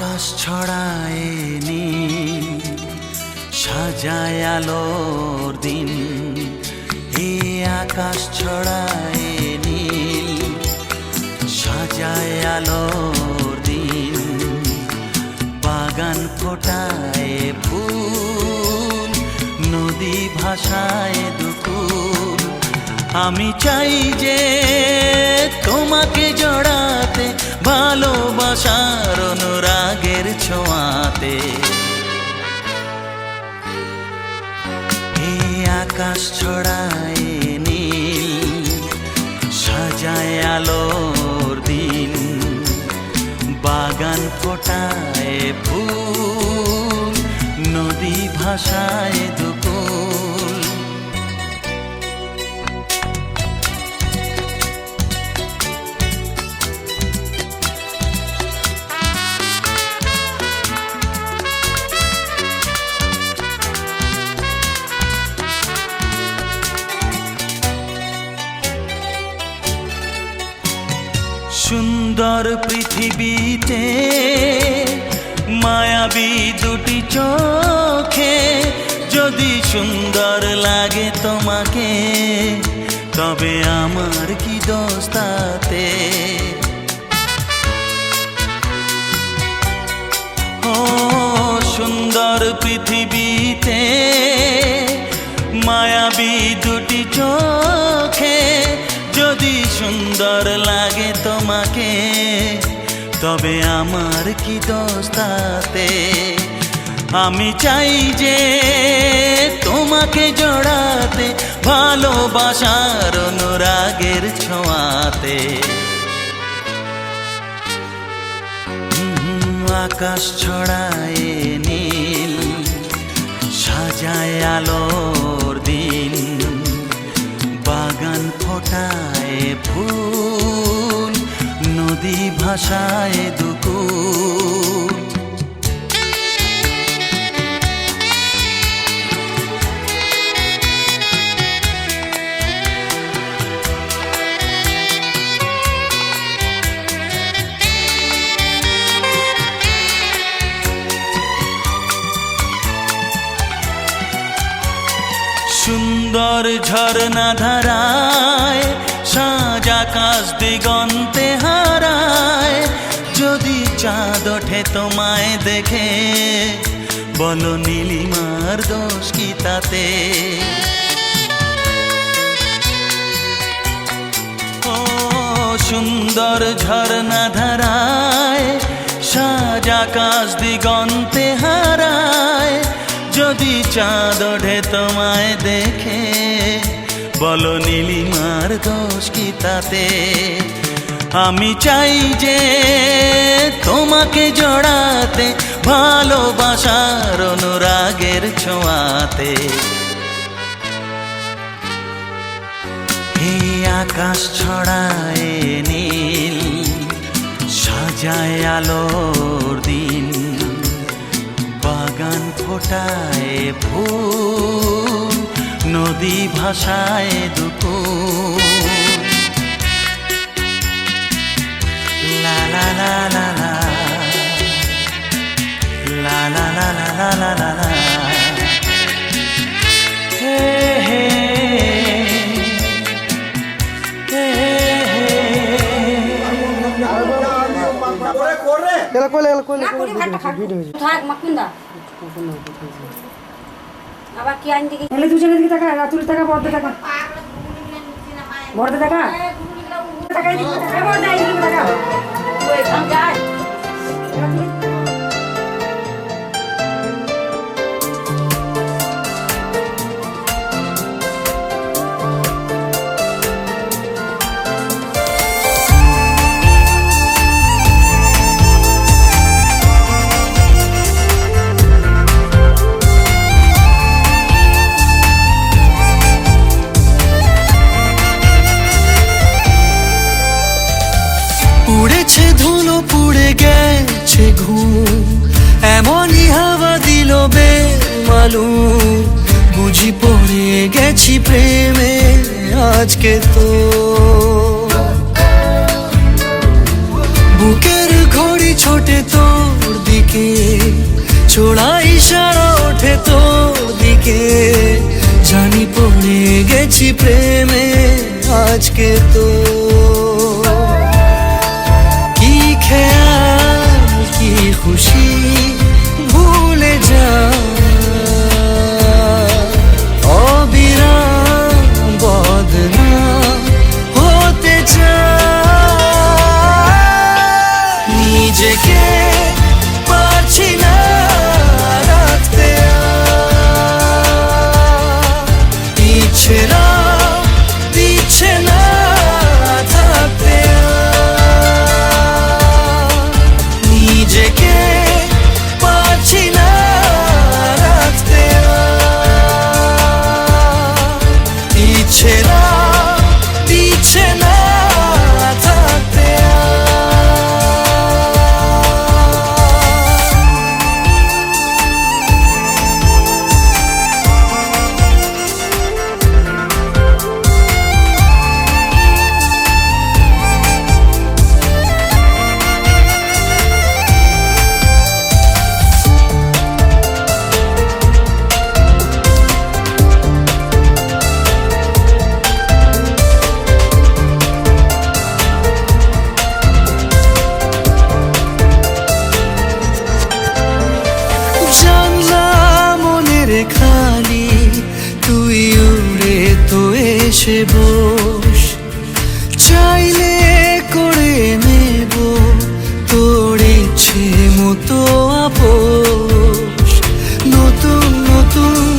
আকাশ ছড়ায় নীল, সাজায় আলোর দিন। এই আকাশ ছড়ায় নীল, সাজায় আলোর দিন। বাগান ফোটায় ফুল, নদী ভাসায় দুকুল। আমি চাই যে তোমাকে জড়াতে, ভালোবাসার অনুরাগের ছোঁয়াতে। এই আকাশ ছড়ায় নীল, সাজায় আলোর দিন। বাগান ফোটায় ফুল, নদী ভাসায় দুকুল। সুন্দর পৃথিবীতে মায়াবী দুটি চোখে, যদি সুন্দর লাগে তোমাকে, তবে আমার কি দোষ তাতে? ও সুন্দর পৃথিবীতে মায়াবী দুটি চোখে, যদি সুন্দর লাগে তোমাকে, তবে আমার কি দোষ তাতে? আমি চাই যে তোমাকে জড়াতে, ভালোবাসার অনুরাগের ছোঁয়াতে। আকাশ ছড়ায় নীল, সাজায় আলোর দিন। বাগান ফোটায় ফুল, নদী ভাসায় দুকুল। সুন্দর ঝরনা ধারায়, সাজ আকাশ দিগন্তে হারায়। যদি চাঁদ ওঠে তোমায় দেখে, বলো নীলিমার দোষ কি তাতে? ও সুন্দর ঝরনা ধারায়, সাজ আকাশ দিগন্তে হারায়। যদি চাঁদ ওঠে তোমায় দেখে, বলো নীলিমার দোষ কি তাতে? আমি চাই যে তোমাকে জড়াতে, ভালোবাসার অনুরাগের ছোঁয়াতে। এই আকাশ ছড়ায় নীল, সাজায় আলোর দিন। বাগান ফোটায় ফুল, নদী ভাসায় দুকুল। লা লা লা লা লা, লা লা লা লা লা লা লা। হে হে হে আবার কি আইন দিকে এলে দুজনের দিকে টাকা, রাতুল টাকা, বড়দের টাকা, বড়দের টাকা, টাকা দিকে টাকা, বড়দের দিকে টাকা। ওই কাম যায়। উড়েছে ধুলো, পুড়ে গেছে ঘুম, এমনই হাওয়া দিল বেমালুম। বুঝি পড়ে গেছি প্রেমে আজকে তো। বুকের ঘড়ি ছোটে তোর থেকে ছোড়া ইশারা ওঠে তোর দিকে, জানি পড়ে গেছি প্রেমে আজকে তো। কি খেয়াল কি খুশি ভুলে যা, অবিরাম বদনাম হতে চায়। নিজেকে পারছি না রাখতে, ইচ্ছেরা দিচ্ছে না থাকতে। নিজেকে পারছি না রাখতে, ইচ্ছেরা দিচ্ছে না থাকতে। খালি তুই উড়ে তো এসে বস, চাইলে করে নেব তোর ইচ্ছে মতো আপোষ। নতুন নতুন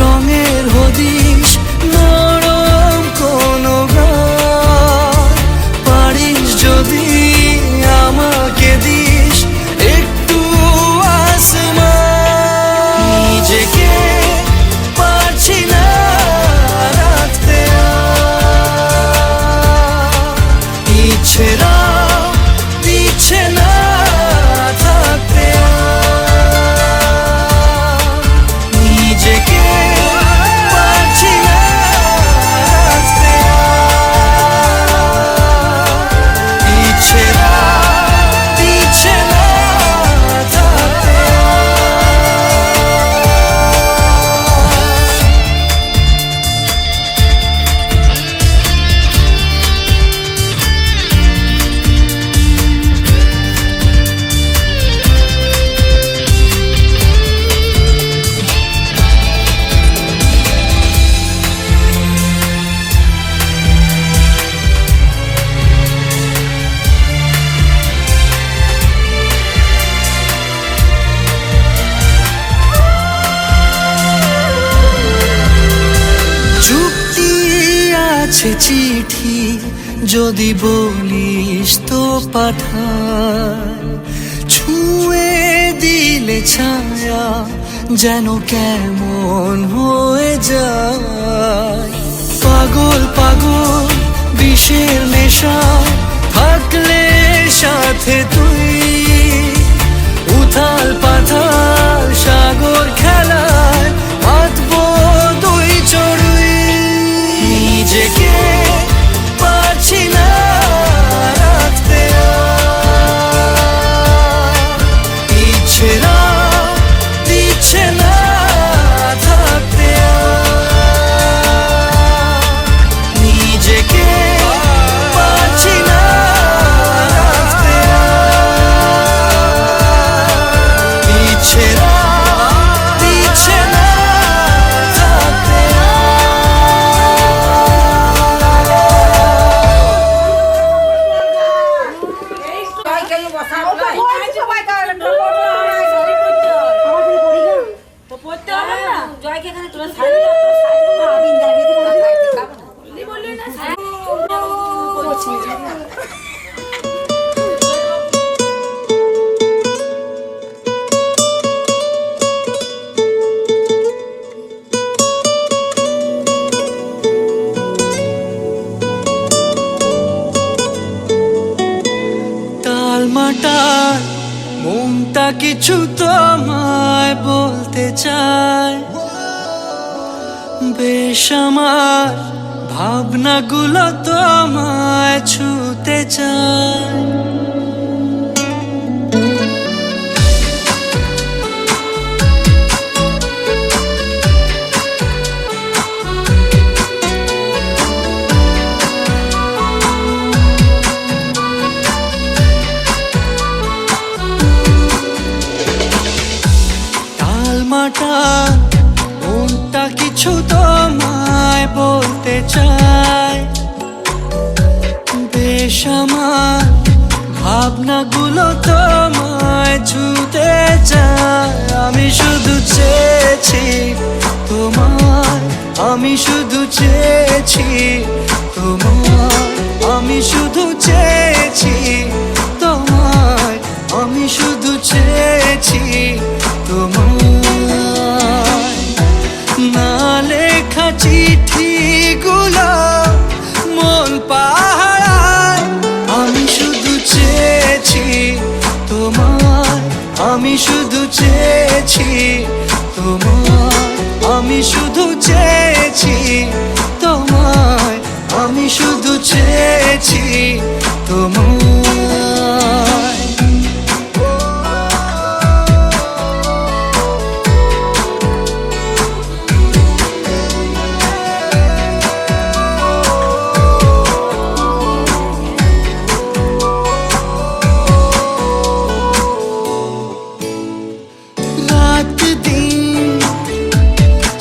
রঙের হদিস, নরম কোনো গান পারিস যদি আমাকে দিস একটু আসমান। নিজেকে পারছি না রাখতে, ইচ্ছেরা দিচ্ছে না থাকতে। নিজেকে পারছি না রাখতে, ইচ্ছেরা দিচ্ছে না থাকতে। চুক্তি আছে চিঠি, যদি বলিস তো পাঠায়। ছুঁয়ে দিলে ছায়া যেন কেমন হয়ে যায়। পাগল পাগল বিষের নেশা থাকলে সাথে তুই, উথাল পাথাল সাগর খেলায় মাতবো দুই চড়ুই। নিজেকে পারছি না রাখতে, ইচ্ছেরা দিচ্ছে না থাকতে। নিজেকে পারছি না রাখতে, ইচ্ছেরা দিচ্ছে না থাকতে। জয়কে এখানে তোরা সারি আমি দাঁড়িয়ে দিই না খাইতে খাবো না বললি না টালমাটাল মনটা কিছু তোমায় বলতে চায়, বেশ আমার ভাবনাগুলো তোমায় ছুতে চায়। কাটা মনটা কিছু তোমায় বলতে চায়। বেশ আমার ভাবনাগুলো তোমায় ছুতে চায়। আমি শুধু চেয়েছি তোমায়, আমি শুধু চেয়েছি তোমায়, আমি শুধু চেয়েছি তোমায়, আমি শুধু চেয়েছি তোমায়। না লেখা চিঠিগুলো মন পাহারায়। আমি শুধু চেয়েছি তোমায়, আমি শুধু চেয়েছি তোমায়, আমি শুধু চেয়েছি তোমায়, আমি শুধু চেয়েছি তোমায়। রাত দিন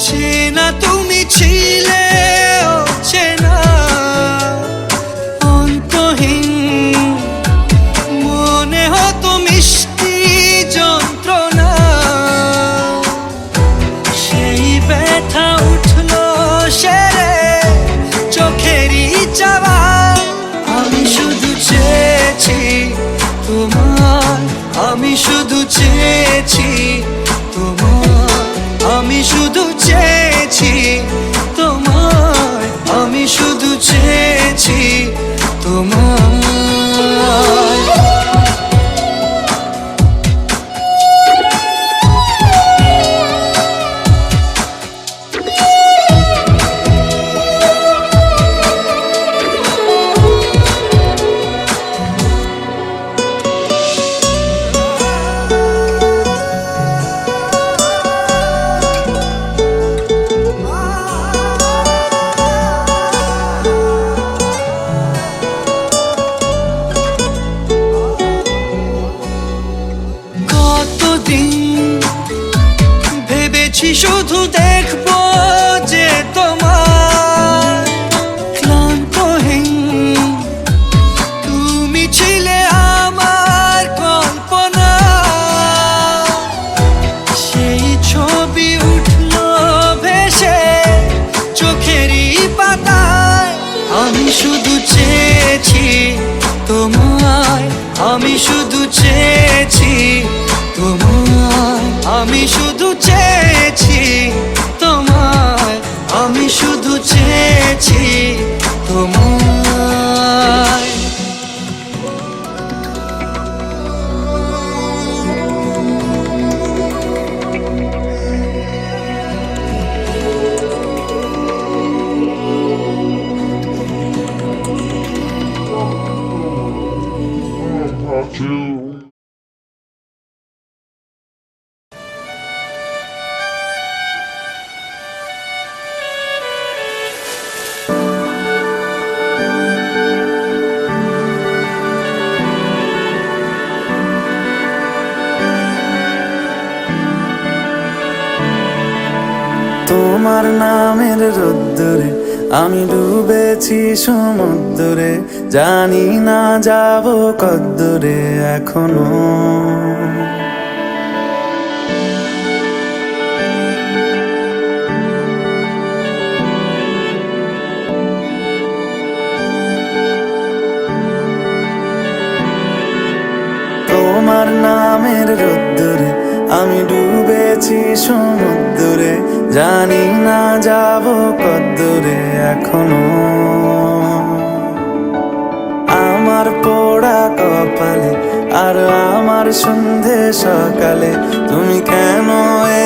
চেনা তুমি ছিলে চেনা অন্তহীন, মনে হতো মিষ্টি যন্ত্রণা। সেই ব্যথা উঠলো সেরে চোখেরই চাওয়া। আমি শুধু চেয়েছি তোমায়, আমি শুধু চেয়েছি তোমায়, আমি শুধু চেয়েছি তোমায়, আমি শুধু চেয়েছি তোমায়। ভেবেছি শুধু দেখবো যে তোমার ক্লান্তহীন, তুমি ছিলে আমার কল্পনা। সেই ছবি উঠলো ভেসে চোখেরই পাতায়। আমি শুধু চেয়েছি তোমায়, আমি শুধু চেয়েছি তোমায়, আমি শুধু চেয়েছি তোমায়, আমি শুধু চেয়েছি তোমায়। তোমার নামের রোদ্দুরে আমি ডুবেছি সমুদ্রে, জানি না যাব কদ্দুরে এখনো। তোমার নামের রোদ্দুরে আমি ডুবেছি সমুদ্রে, জানি না যাব কদ্দুরে এখনো। আমার পোড়া কপালে আর আমার সন্ধে সকালে তুমি কেন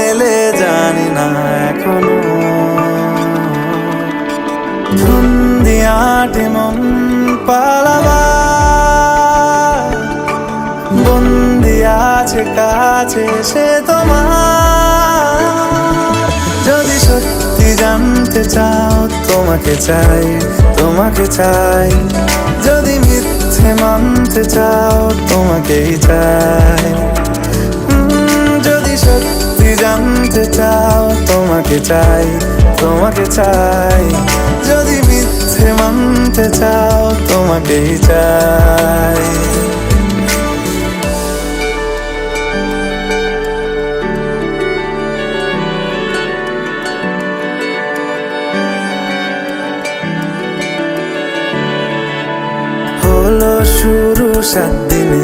এলে জানি না এখনো। ধুন্দিয়াটে মন পালাবা বন্দি আছে কাছে সে তোমার। যদি সত্যি জানতে চাও তোমাকে চাই, তোমাকে চাই। যদি মিথ্যে মানতে চাও তোমাকেই চাই। যদি সত্যি জানতে চাই, তোমাকে চাই। যদি মিথ্যে মানতে চাও তোমাকেই চাই। হলো শুরু 7 দিনে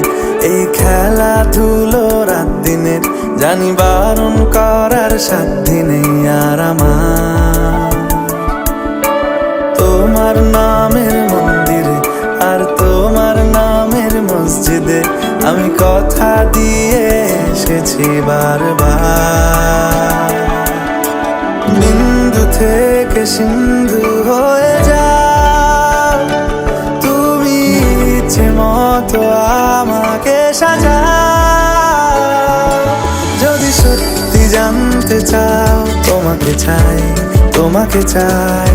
এই খেলাধুলো রাত দিনের, জানি বারণ করার সাধ্য নেই আর আমার। তোমার নামের মন্দিরে আর তোমার নামের মসজিদে আমি কথা দিয়ে এসেছি বারবার। বিন্দু থেকে সিন্ধু হয়ে যাও তুমি, ইচ্ছে মতো আমাকে সাজাও। যদি সত্যি জানতে চাও তোমাকে চাই, তোমাকে চাই।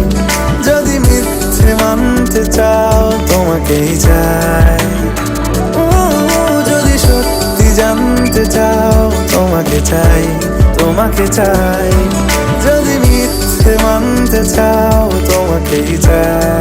যদি মিথ্যে মানতে চাও তোমাকেই চাই। যদি সত্যি জানতে চাও তোমাকে চাই, তোমাকে চাই। যদি মিথ্যে মানতে চাও তোমাকেই চাই।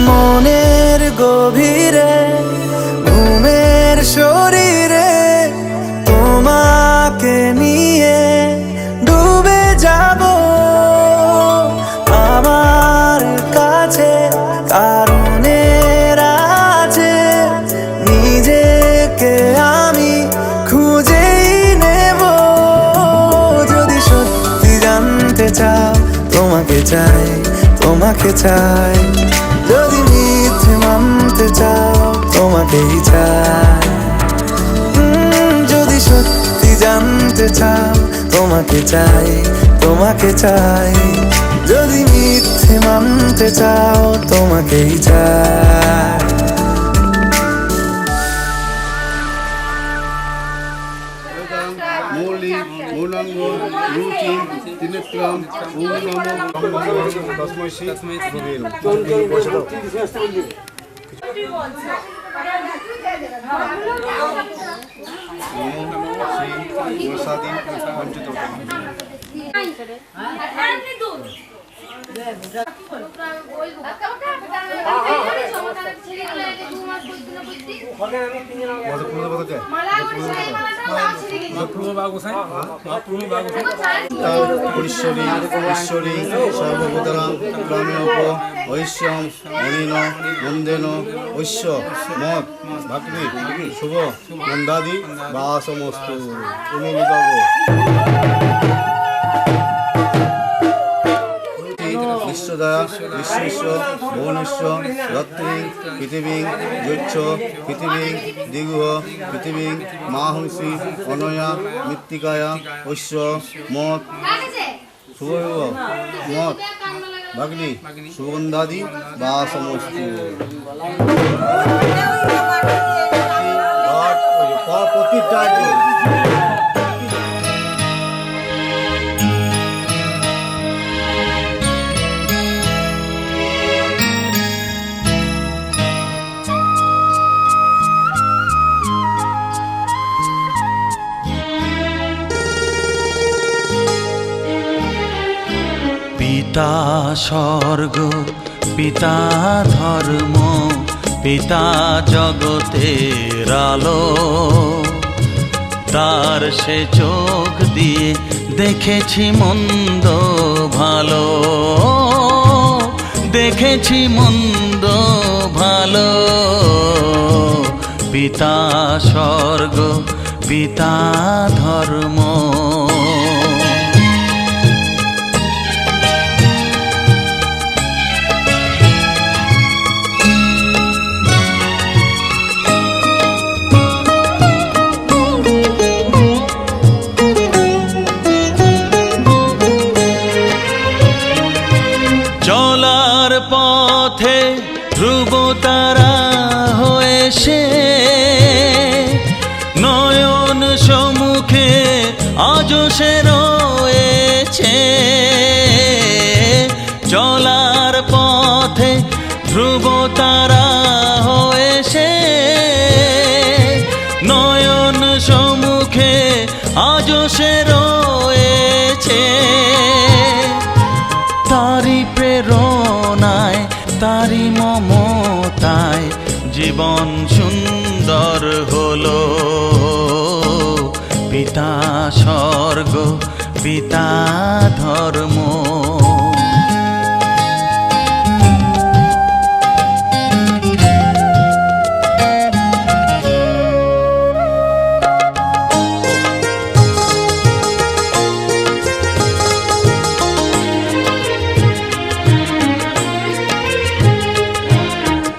মনের গভীরে ঘুমের শরীরে তোমাকে নিয়ে ডুবে যাব। আমার কাছে কারণের আছে, নিজেকে আমি খুঁজেই নেব। যদি সত্যি জানতে চাও তোমাকে চাই, তোমাকে চাই। যদি মিথ্যে মানতে চাও তোমাকেই চাই। যদি সত্যি জানতে চাও তোমাকে চাই, তোমাকে চাই। যদি মিথ্যে মানতে চাও তোমাকেই চাই। মৌলিক, মৌলাঙ্গ, রুচি, ত্রিনেত্রম, ওম নমো তস্মৈ শ্রী গুরুবে ঈশ্বরী ঈশ্বরী সর্বভূতানাং প্রাণেয়প ঐশ্বম অনিন নন্দেন ঐশ্য মত ভাগ্নি শুভ নন্দাদি বা সমস্ত বিশ্বদয়া বিশ্বেশ্বর ভুবনেশ্বর রত্নী পৃথিবী যৈচ্ছ পৃথিবী দিগুহ পৃথিবী মাহংসী অনয়া মৃত্তিকায়া ঐশ্য মত শুভ মত ভাগ্নি সুগন্ধাদি বা সমস্ত প্রতিটা পিতা স্বর্গ, পিতা ধর্ম, পিতা জগতের আলো। তার সে চোখ দিয়ে দেখেছি মন্দ ভালো, দেখেছি মন্দ ভালো। পিতা স্বর্গ, পিতা ধর্ম। চলার পথে ধ্রুব তারা হয়ে সে নয়ন সম্মুখে আজ সে রয়েছে। চলার পথে ধ্রুব তারা হয়ে সে নয়ন সম্মুখে আজ সে রয়েছে। তারি প্রেরণায় তারি মমতায় জীবন সুন্দর হলো। পিতা স্বর্গ পিতা ধর্ম।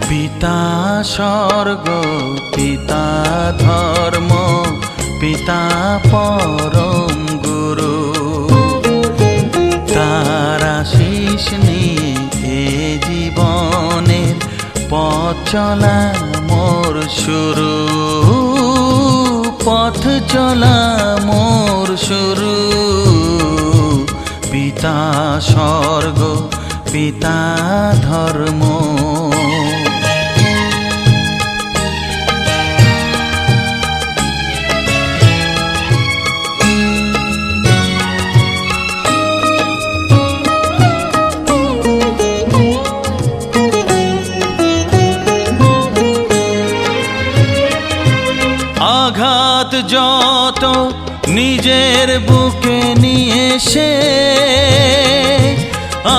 পিতা স্বর্গ পিতা ধর্ম পিতা পরম গুরু। তার আশীষ নিয়ে এ জীবনের পথ চলা মোর শুরু। পথ চলা মোর শুরু। পিতা স্বর্গ পিতা ধর্ম। আঘাত যত নিজের বুকে নিয়ে সে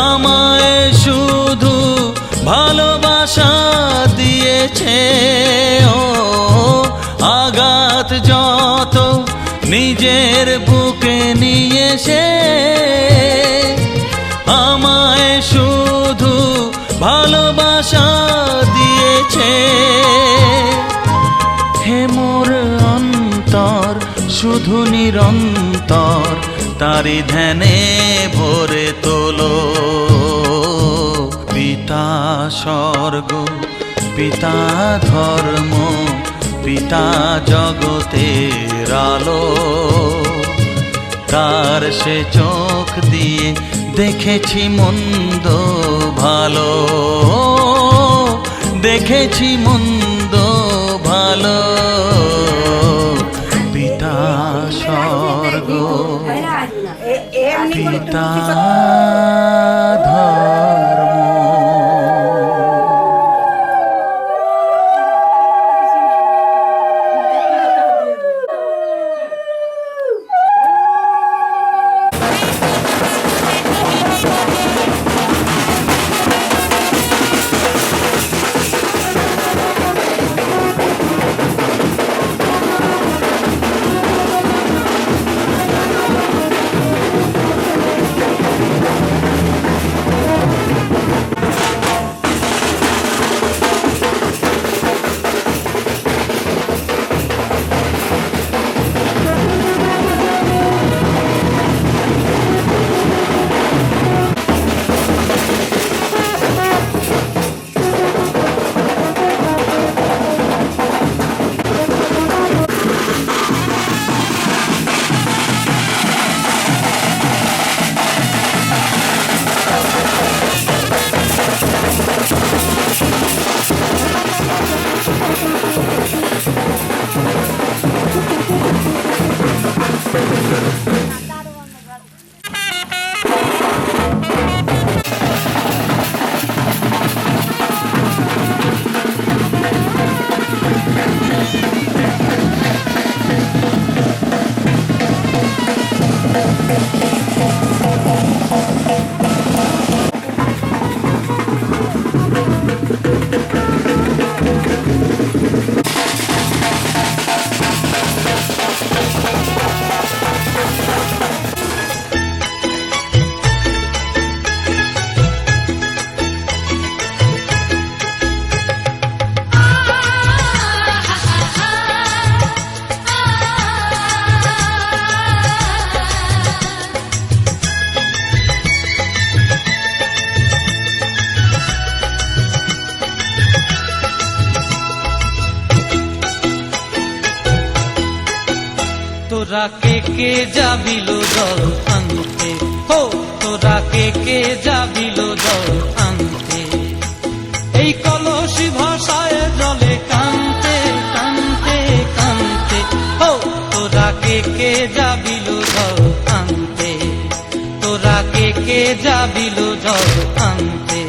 আমায় শুধু ভালোবাসা দিয়েছে। ও আঘাত যত নিজের বুকে নিয়ে সে আমায় শুধু ভালোবাসা দিয়েছে। হে মোর অন্তর শুধু নিরন্তর তারি ধ্যানে ভরে তোলো। পিতা স্বর্গ পিতা ধর্ম পিতা জগতের আলো। তার সে চোখ দিয়ে দেখেছি মন্দ ভালো। দেখেছি মন্দ ভালো। পিতা স্বর্গ পিতা ধর্ম। তোরা কে যাবিল জল আনতে, হো তোরা কে যাবিল জল আনতে, এই কলসি ভাষায় জলে কানতে কানতে কানতে, হো তোরা কে যাবিল জল আনতে, তোরা কে যাবিল জল আনতে।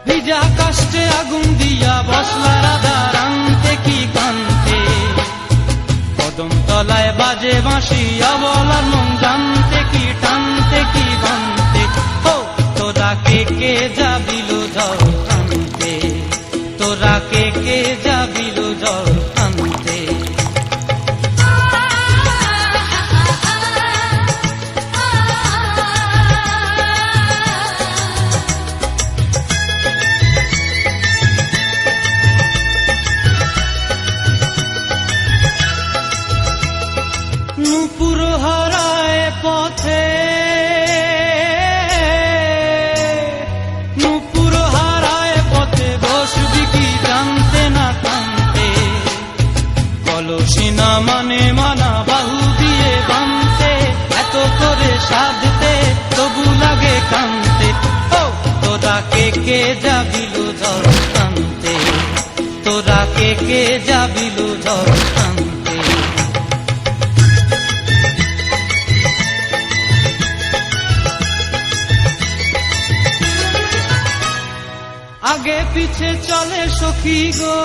ভিজা কাষ্টে আগুন দিয়া বসলা রাধা রানতে কি কানতে, কদম তলায় বাজে বাঁশি অবলার মন জানতে কি টানতে কি বানতে, ও তোরা কে যাবিল জল আনতে, তোরা কে যাবিল জল আনতে। নূপুর হারায় পথে, নূপুর হারায় পথে বসবি কি জানতে না টানতে, কলসি না মানে মানা বাহু দিয়ে বানতে, এত করে সাধতে তবু লাগে কানতে, ও তোরা কে যাবিল জল আনতে, তোরা কে যাবিল জল আনতে। আগে পিছে চলে সখী গো,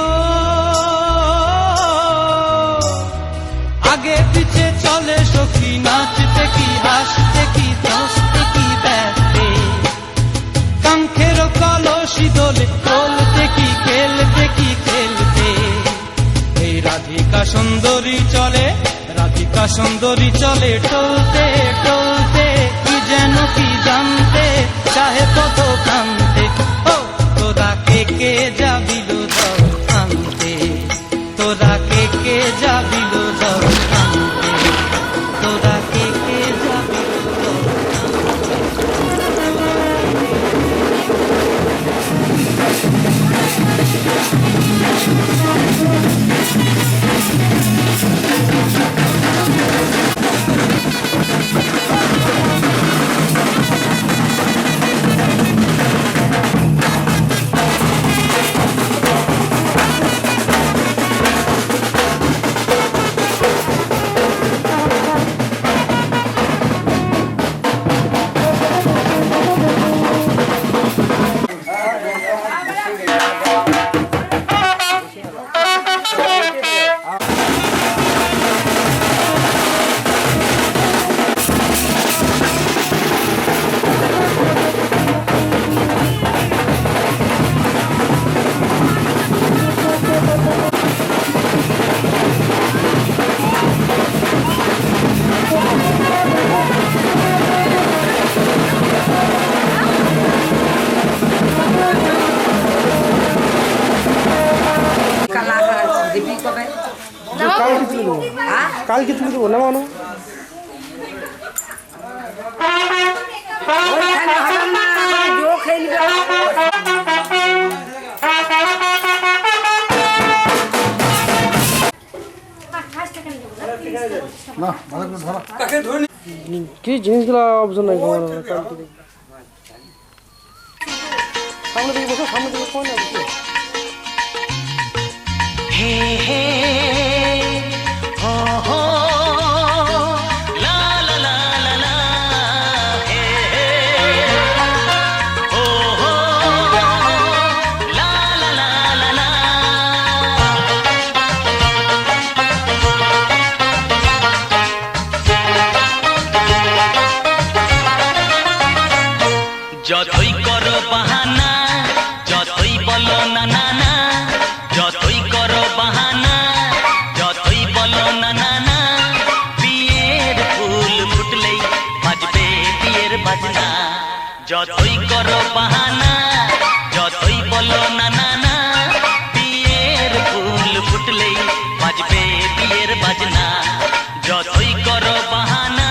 আগে পিছে চলে সখী, নাচতে কি হাসতে কি দোস্তে কি ব্যস্তে, কাঙ্ক্ষের কলসি দোলে তোলতে কি খেলতে কি খেলতে, এই রাধিকা সুন্দরী চলে, রাধিকা সুন্দরী চলে টলতে টলতে, কি যেন কি জানতে চাহে কত কানতে, ও তোরা কে যাবিল জল আনতে, তোরা কে যাবিল জল আনতে, তোরা কে যাবিল জল কালকে তুলে দেবো না মানো, কি জিনিসগুলো অপশন নাই সামনে দিকে বসো, সামনে দিকে কোন হে হে হো হো লা লা লা লা লা, হে হে হো হো লা লা লা লা লা। যতই করো বাহানা, যতই বলো না না না, যতই করো বাহানা, যতই বলো না না না, বিয়ের ফুল ফুটলেই বাজবে বিয়ের বাজনা, যতই করো বাহানা, যতই বলো না না না, বিয়ের ফুল ফুটলেই বাজবে বিয়ের বাজনা, যতই করো বাহানা।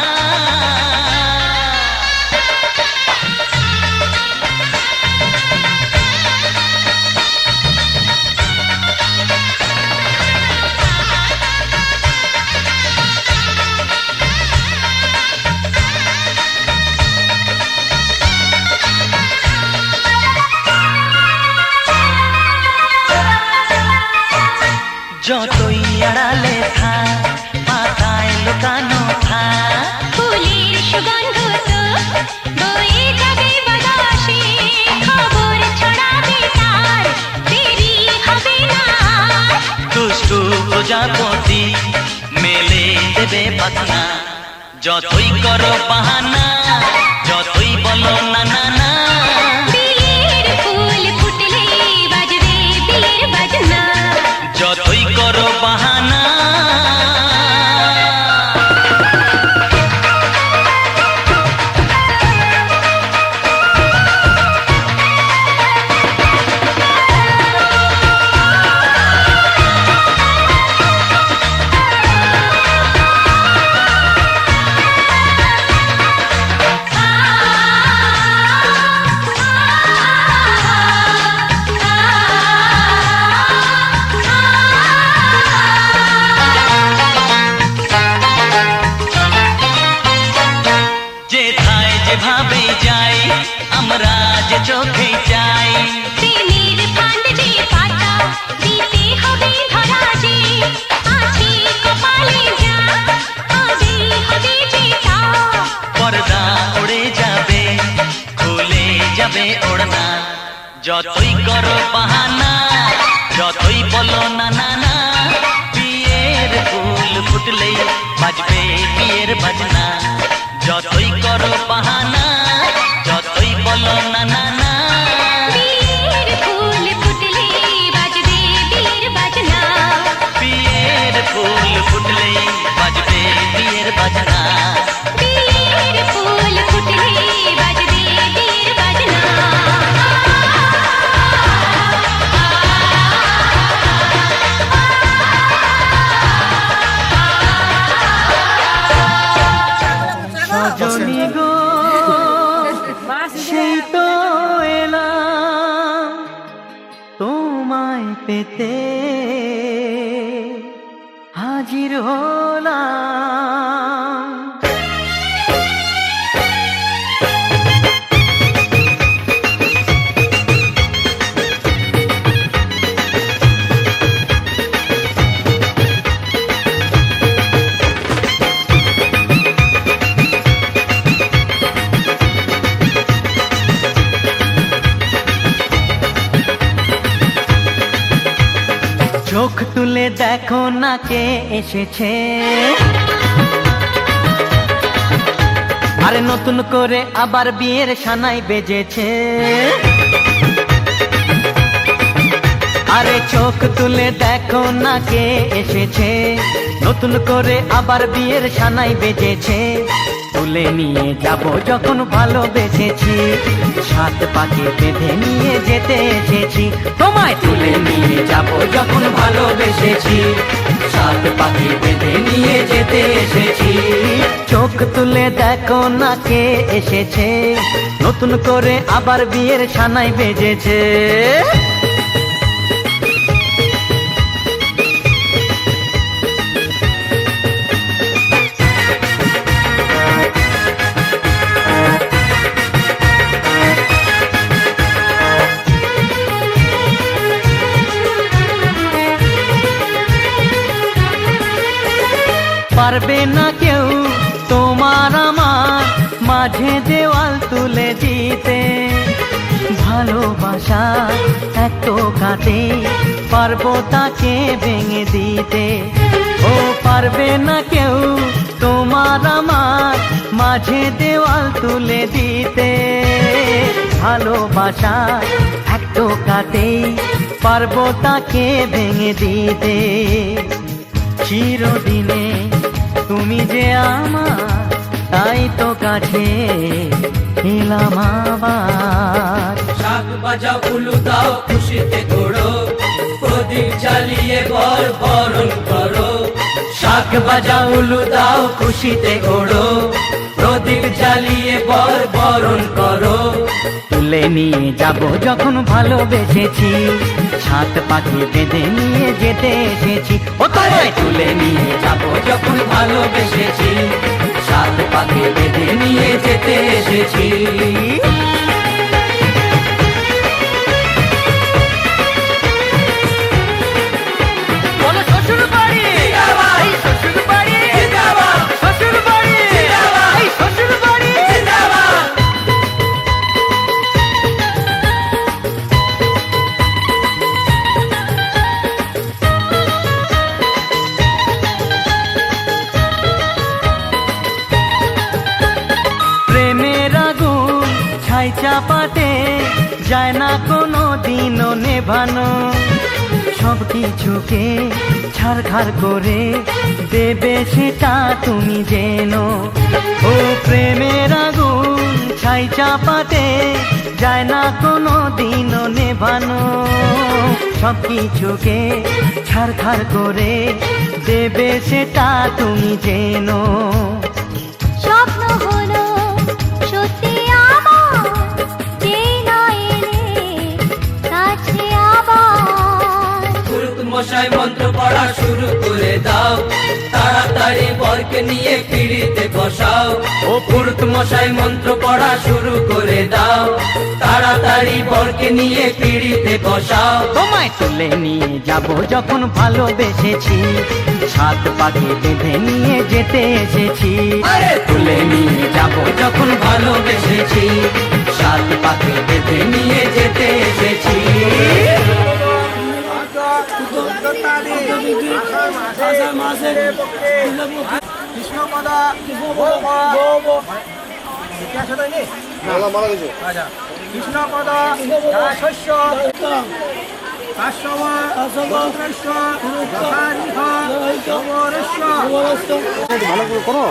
আড়ালে থাক, পাতায় লুকানো থাক। ফুলের সুগন্ধ তো বয়ে যাবে বাতাসে, খবর ছড়াবে তার, দেরি হবে না। দুষ্টু প্রজাপতি মেলে দেবে পাখনা, যতই করো বাহানা, যতই বলো না না না। বিয়ের ফুল ফুটলে বাজবে বিয়ের বাজনা, যতই করো বাহানা। যেথায় যেভাবে যাই আমরা যে চোখে চাই, প্রেমের ফান্ড যে পাতা দিতে হবে ধরা যে, আছে কপালে যা হবে হবে যেটা। পর্দা উড়ে যাবে, খুলে যাবে ওড়না, যতই করো বাহানা, যতই বলো না না না। বিয়ের ফুল ফুটলেই বাজবে বিয়ের বাজনা, যতই করো বাহানা, যতই বলো না না না। বিয়ের ফুল ফুটলে বাজবে বিয়ের বাজনা, বিয়ের ফুল ফুটলেই বাজবে বিয়ের বাজনা। বিয়ের ফুল ফুটলে বাজবে বিয়ের বাজনা। সজনী গো সেই তো এলাম তোমায় পেতে, হাজির হলাম। চোখ তুলে দেখো না কে এসেছে, আরে নতুন করে আবার বিয়ের সানাই বেজেছে। আরে চোখ তুলে দেখো না কে এসেছে, নতুন করে আবার বিয়ের সানাই বেজেছে। তুলে নিয়ে যাব যখন ভালোবেসেছি, সাত পাকে বেঁধে নিয়ে যেতে এসেছি। তোমায় তুলে নিয়ে যাব যখন ভালোবেসেছি, সাত পাকে বেঁধে নিয়ে যেতে এসেছি। চোখ তুলে দেখো না কে এসেছে, নতুন করে আবার বিয়ের সানাই বেজেছে। পারবে না কেউ তোমার আমার মাঝে দেওয়াল তুলে দিতে, ভালোবাসা এত কাটে পারবো তাকে ভেঙে দিতে। ও পারবে না কেউ তোমার আমার মাঝে দেওয়াল তুলে দিতে, ভালোবাসা এত কাটে পারবো তাকে ভেঙে দিতে। চিরদিনে তুমি যে আমার, তাই তো কাছে এলাম আবার। শাক বাজাও উলু দাও খুশিতে ঘোড়ো, প্রদীপ জ্বালিয়ে বর বরণ করো। শাক বাজাও উলু দাও খুশিতে ঘোড়ো, প্রদীপ জ্বালিয়ে বর বরণ করো। তুলে নিয়ে যাব যখন ভালোবেসেছি, সাত পাখি বেঁধে নিয়ে যেতে এসেছি। ও তোমায় তুলে নিয়ে যাব যখন ভালোবেসেছি, সাত পাখি বেঁধে নিয়ে যেতে এসেছি। বলো শ্বশুর বাড়ি ছাই চাপাতে যায় না কোনো দিনও নেভানো, সব কিছুকে ছাড়খাড় করে দেবে সেটা তুমি জেনো। ও প্রেমের আগুন ছাই চাপাতে যায় না কোনো দিনও নেভানো, সব কিছুকে ছাড়খাড় করে দেবে সেটা তুমি জেনো। স্বপ্ন হলো সত্যি আমার, যে না এলে কাছে আবার। পুরুত মশাই মন্ত্র পড়া শুরু করে দাও, তাড়াতাড়ি বরকে নিয়ে পিড়িতে বসাও। ও পুরুত মশাই মন্ত্র পড়া শুরু করে দাও, তাড়াতাড়ি বরকে নিয়ে পিড়িতে বসাও। তোমায় তুলে নিয়ে যাব যখন ভালোবেসেছি, সাত পাখি বেঁধে নিয়ে যেতে এসেছি। আরে তুলে নিয়ে যাব যখন ভালোবেসেছি, সাত পাখি বেঁধে নিয়ে যেতে এসেছি। ভালো করে করো।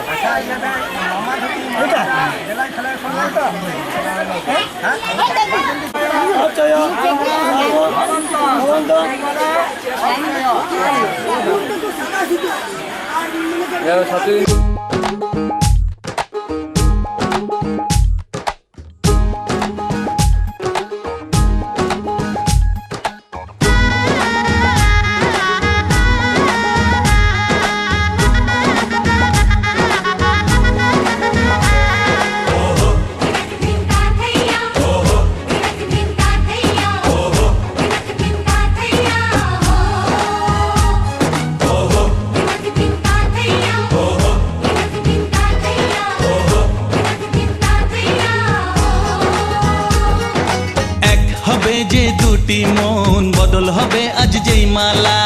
এক হবে যে দুটি মন, বদল হবে আজ যেই মালা।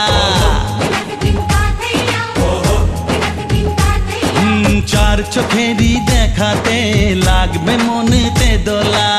চার চোখেরই দেখাতে লাগবে মনেতে দোলা।